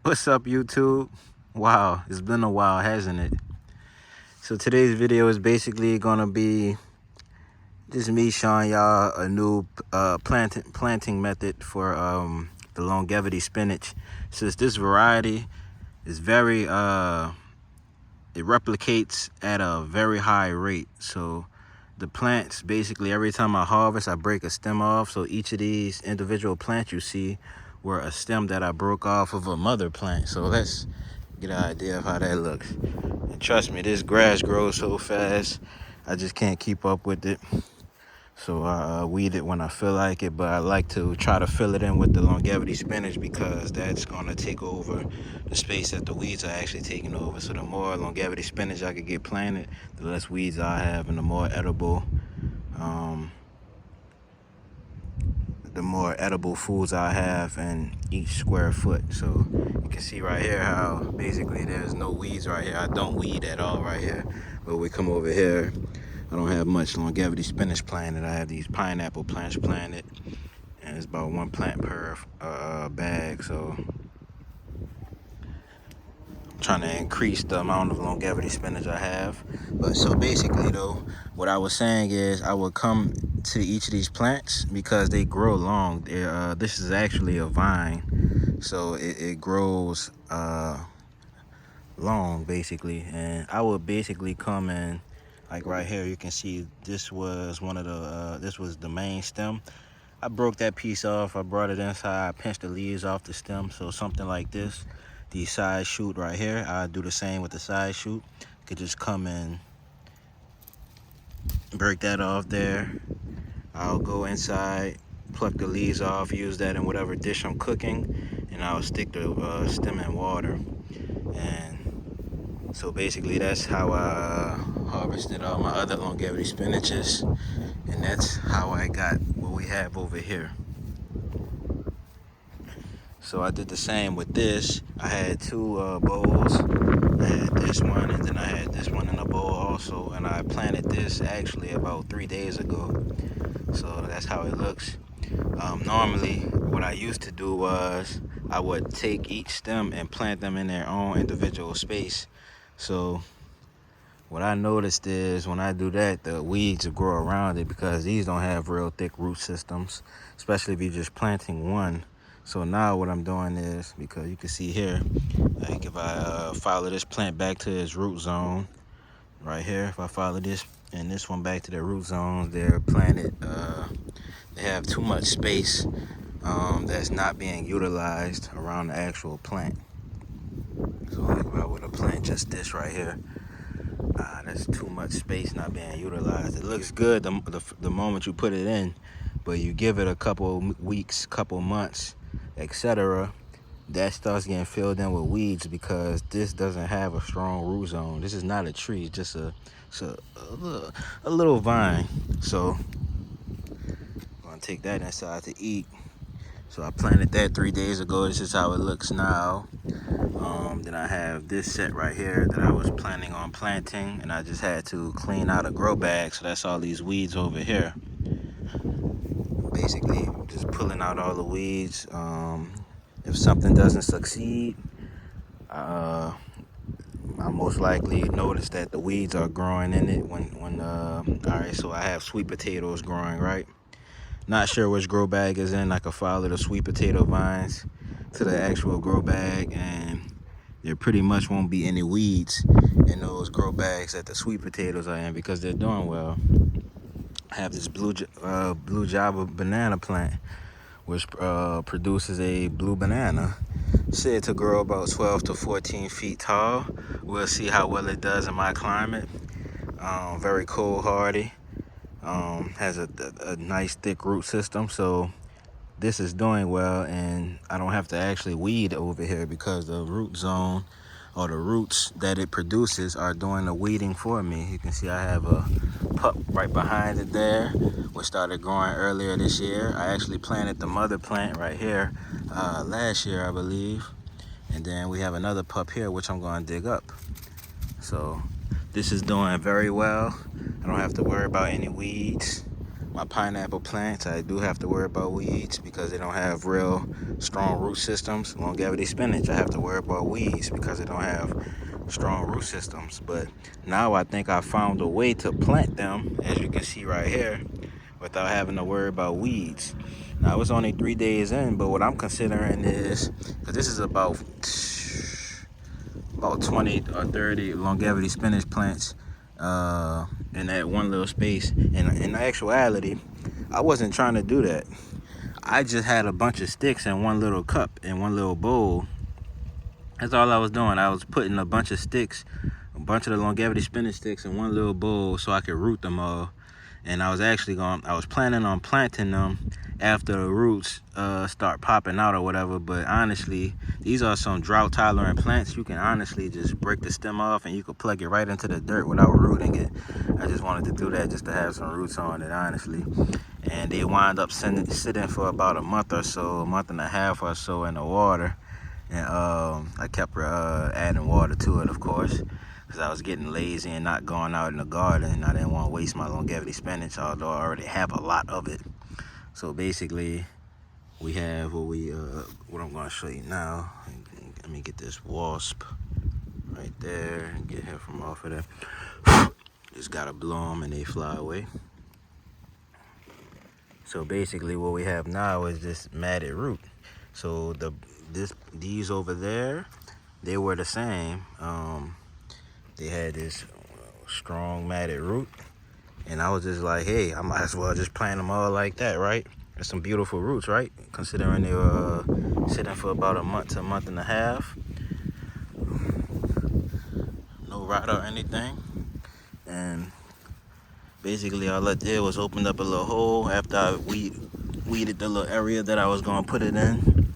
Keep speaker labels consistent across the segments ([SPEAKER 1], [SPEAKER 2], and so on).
[SPEAKER 1] What's up, YouTube? Wow, it's been a while, hasn't it? So today's video is basically gonna be just me showing y'all a new planting method for the longevity spinach. Since this variety is very it replicates at a very high rate. So the plants, basically every time I harvest, I break a stem off. So each of these individual plants you see were a stem that I broke off of a mother plant. So let's get an idea of how that looks. And trust me, this grass grows so fast, I just can't keep up with it. So I weed it when I feel like it, but I like to try to fill it in with the longevity spinach because that's gonna take over the space that the weeds are actually taking over. So the more longevity spinach I could get planted, the less weeds I have, and the more edible foods I have in each square foot. So you can see right here how basically there's no weeds right here. I don't weed at all right here. But we come over here, I don't have much longevity spinach planted. I have these pineapple plants planted, and it's about one plant per bag. So I'm trying to increase the amount of longevity spinach I have. But so basically though, what I was saying is I would come to each of these plants because they grow long. This is actually a vine, so it grows long basically, and I would basically come in, like right here you can see this was one of the this was the main stem. I broke that piece off, I brought it inside, I pinched the leaves off the stem. So something like this, the side shoot right here, I do the same with the side shoot. Could just come in, break that off there. I'll go inside, pluck the leaves off, use that in whatever dish I'm cooking, and I'll stick the stem in water. And so basically that's how I harvested all my other longevity spinaches, and that's how I got what we have over here. So I did the same with this. I had two bowls. I had this one, and then I had this one in a bowl also, and I planted this actually about 3 days ago. So that's how it looks. Normally what I used to do was I would take each stem and plant them in their own individual space. So what I noticed is when I do that, the weeds grow around it because these don't have real thick root systems, especially if you're just planting one. So now what I'm doing is, because you can see here, like if I follow this plant back to its root zone right here, if I follow this and this one back to their root zones, they're planted, they have too much space that's not being utilized around the actual plant. So like if I were to plant just this right here, that's too much space not being utilized. It looks good the moment you put it in, but you give it a couple weeks, couple months, etc., that starts getting filled in with weeds because this doesn't have a strong root zone. This is not a tree, it's just a little vine. So I'm gonna take that inside to eat. So I planted that 3 days ago. This is how it looks now. Then I have this set right here that I was planning on planting, and I just had to clean out a grow bag. So that's all these weeds over here. Basically, just pulling out all the weeds. If something doesn't succeed, I most likely notice that the weeds are growing in it all right, so I have sweet potatoes growing, right? Not sure which grow bag is in. I can follow the sweet potato vines to the actual grow bag, and there pretty much won't be any weeds in those grow bags that the sweet potatoes are in because they're doing well. I have this blue Java banana plant, which produces a blue banana, said to grow about 12 to 14 feet tall. We'll see how well it does in my climate. Very cold hardy, has a nice thick root system, so this is doing well, and I don't have to actually weed over here because the root zone or the roots that it produces are doing the weeding for me. You can see I have a pup right behind it there, which started growing earlier this year. I actually planted the mother plant right here last year, I believe. And then we have another pup here, which I'm going to dig up. So this is doing very well. I don't have to worry about any weeds. my pineapple plants, I do have to worry about weeds because they don't have real strong root systems. Longevity spinach, I have to worry about weeds because they don't have strong root systems. But now I think I found a way to plant them, as you can see right here, without having to worry about weeds. Now it's only 3 days in, but what I'm considering is, because this is about 20 or 30 longevity spinach plants in that one little space. And in actuality, I wasn't trying to do that. I just had a bunch of sticks in one little cup, in one little bowl. That's all I was doing. I was putting a bunch of sticks, a bunch of the longevity spinach sticks in one little bowl so I could root them all. And I was planning on planting them after the roots start popping out or whatever. But honestly, these are some drought tolerant plants. You can honestly just break the stem off and you can plug it right into the dirt without rooting it. I just wanted to do that just to have some roots on it, honestly. And they wind up sitting for about a month or so, a month and a half or so in the water. And I kept adding water to it, of course, because I was getting lazy and not going out in the garden. I didn't want to waste my longevity spinach, although I already have a lot of it. So basically, we have what I'm going to show you now. Let me get this wasp right there and get him from off of there. Just gotta blow them and they fly away. So basically, what we have now is this matted root. So these over there, they were the same. They had this strong matted root, and I was just like, hey, I might as well just plant them all like that, right? There's some beautiful roots, right? Considering they were sitting for about a month to a month and a half. No rot or anything. And basically all I did was open up a little hole after I weeded the little area that I was gonna put it in.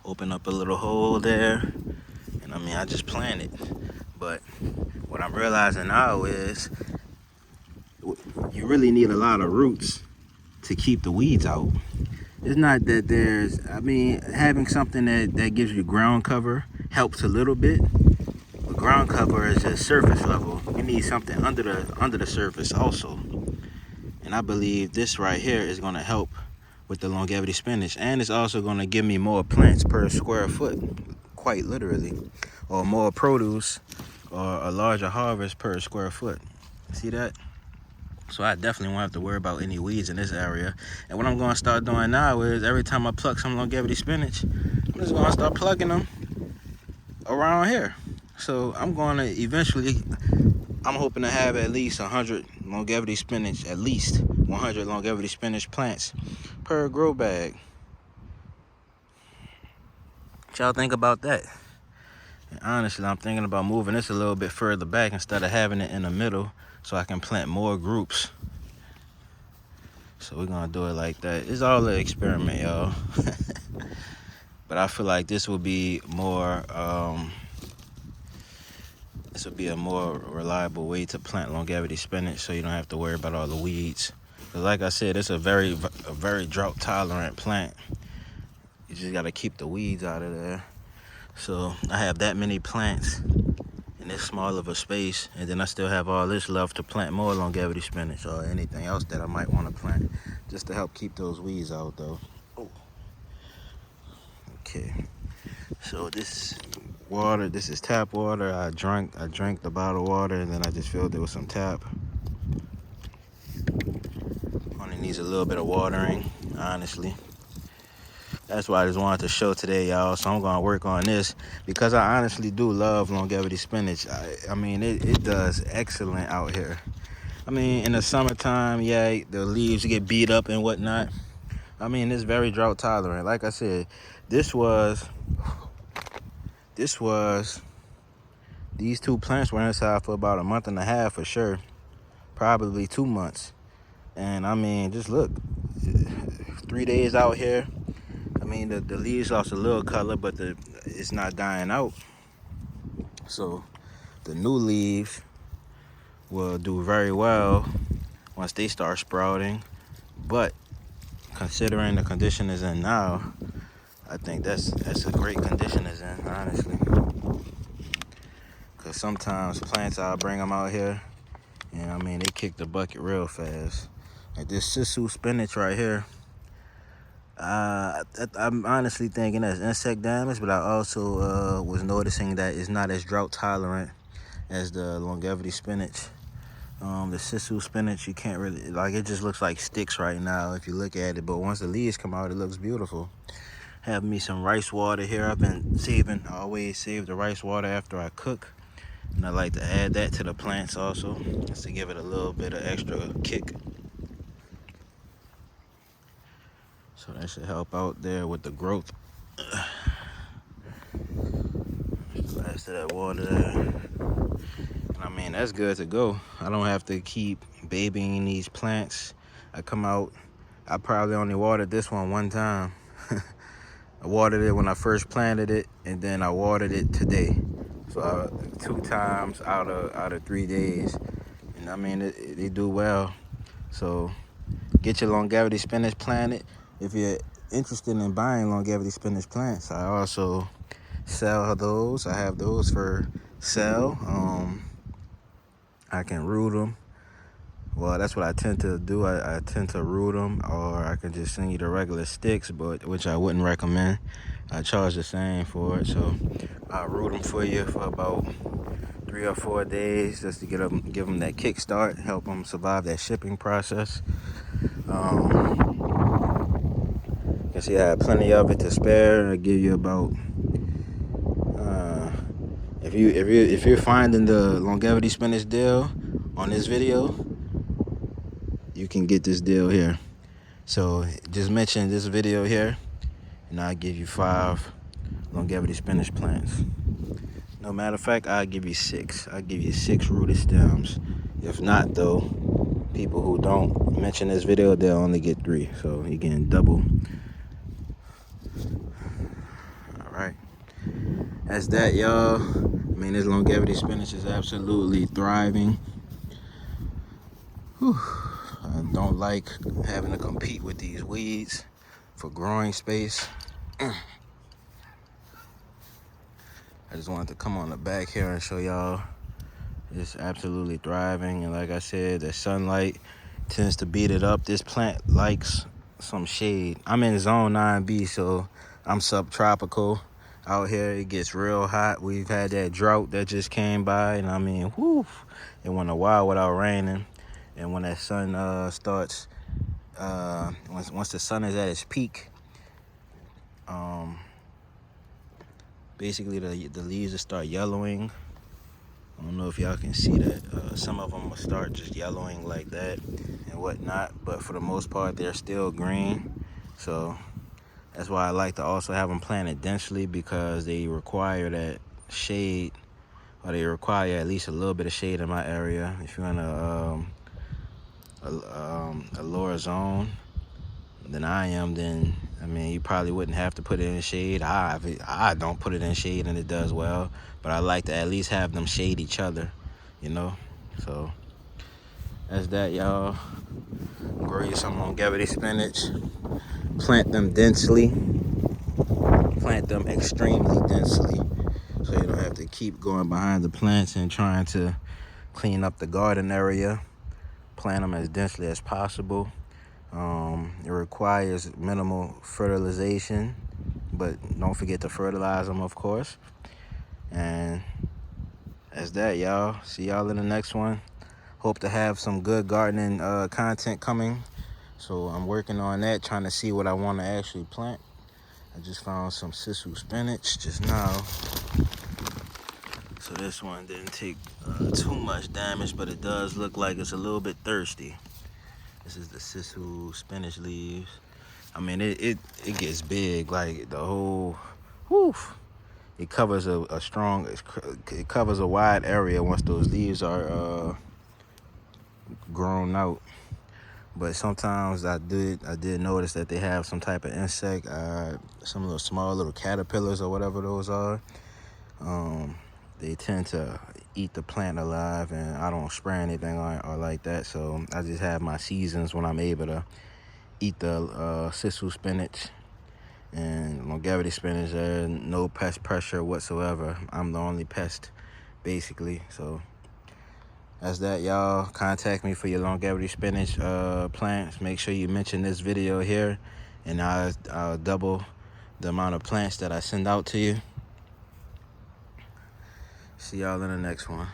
[SPEAKER 1] Open up a little hole there, and I just planted. But what I'm realizing now is you really need a lot of roots to keep the weeds out. It's not that having something that gives you ground cover helps a little bit. But ground cover is just surface level. You need something under the surface also. And I believe this right here is gonna help with the longevity spinach, and it's also gonna give me more plants per square foot, quite literally, or more produce or a larger harvest per square foot. See that? So I definitely won't have to worry about any weeds in this area. And what I'm gonna start doing now is every time I pluck some longevity spinach, I'm just gonna start plugging them around here. So I'm gonna eventually, I'm hoping to have at least 100 longevity spinach, at least 100 longevity spinach plants per grow bag. What y'all think about that? And honestly, I'm thinking about moving this a little bit further back instead of having it in the middle so I can plant more groups. So we're gonna do it like that. It's all an experiment, y'all. But I feel like this will be more, this will be a more reliable way to plant longevity spinach so you don't have to worry about all the weeds. Because like I said, it's a very drought tolerant plant. You just gotta keep the weeds out of there. So I have that many plants in this small of a space, and then I still have all this left to plant more longevity spinach or anything else that I might want to plant, just to help keep those weeds out though. Oh. Okay, so this water, this is tap water. I drank the bottled water, and then I just filled it with some tap. Only needs a little bit of watering, honestly. That's why I just wanted to show today, y'all. So I'm gonna work on this because I honestly do love longevity spinach. It does excellent out here. In the summertime, yeah, the leaves get beat up and whatnot. It's very drought tolerant. Like I said, these two plants were inside for about a month and a half for sure, probably 2 months. And just look, 3 days out here. The leaves lost a little color, but it's not dying out. So the new leaves will do very well once they start sprouting. But considering the condition it's in now, I think that's a great condition it's in, honestly. Because sometimes plants, I'll bring them out here, and I mean, they kick the bucket real fast. Like this sisu spinach right here. I'm honestly thinking that's insect damage, but I also was noticing that it's not as drought tolerant as the longevity spinach. The sisu spinach, you can't really, like, it just looks like sticks right now if you look at it, but once the leaves come out, it looks beautiful. Have me some rice water here. I've been saving, I always save the rice water after I cook, and I like to add that to the plants also, just to give it a little bit of extra kick. So that should help out there with the growth. Last of that water there. And I mean, that's good to go. I don't have to keep babying these plants. I come out, I probably only watered this one time. I watered it when I first planted it, and then I watered it today. So 2 times out of 3 days. And I mean, they do well. So get your longevity spinach planted. If you're interested in buying longevity spinach plants, I also sell those. I have those for sale. I can root them. Well, that's what I tend to do. I tend to root them, or I can just send you the regular sticks, but which I wouldn't recommend. I charge the same for it, so I'll root them for you for about 3 or 4 days just to give them that kickstart, help them survive that shipping process. You see, I have plenty of it to spare. I give you about if you're finding the longevity spinach deal on this video, you can get this deal here. So just mention this video here, and I'll give you 5 longevity spinach plants. No matter of fact, I'll give you 6. I'll give you 6 rooted stems. If not, though, people who don't mention this video, they'll only get 3. So you're getting double. All right. That's that, y'all. I mean, this longevity spinach is absolutely thriving. Whew. I don't like having to compete with these weeds for growing space. I just wanted to come on the back here and show y'all it's absolutely thriving. And like I said, the sunlight tends to beat it up. This plant likes some shade. I'm in zone 9B, so I'm subtropical. Out here, it gets real hot. We've had that drought that just came by, and I mean, whoo, it went a while without raining. And when that sun starts, once the sun is at its peak, basically the leaves will start yellowing. I don't know if y'all can see that. Some of them will start just yellowing like that and whatnot, but for the most part, they're still green. So that's why I like to also have them planted densely, because they require that shade, or they require at least a little bit of shade in my area. If you're in a lower zone than I am, then I mean, you probably wouldn't have to put it in shade. I don't put it in shade, and it does well, but I like to at least have them shade each other, you know. So that's that, y'all. Grow you some longevity spinach. Plant them densely. Plant them extremely densely, so you don't have to keep going behind the plants and trying to clean up the garden area. Plant them as densely as possible. It requires minimal fertilization, but don't forget to fertilize them, of course. And that's that, y'all. See y'all in the next one. Hope to have some good gardening content coming. So I'm working on that, trying to see what I want to actually plant. I just found some sisu spinach just now. So this one didn't take too much damage, but it does look like it's a little bit thirsty. This is the sisu spinach leaves. I mean, it gets big, like the whole, woof. It covers it covers a wide area once those leaves are grown out. But sometimes I did notice that they have some type of insect, some little small little caterpillars or whatever those are. They tend to eat the plant alive, and I don't spray anything or like that. So I just have my seasons when I'm able to eat the sisu spinach and longevity spinach. No pest pressure whatsoever. I'm the only pest, basically. So That's that, y'all. Contact me for your longevity spinach plants. Make sure you mention this video here, and I'll double the amount of plants that I send out to you. See y'all in the next one.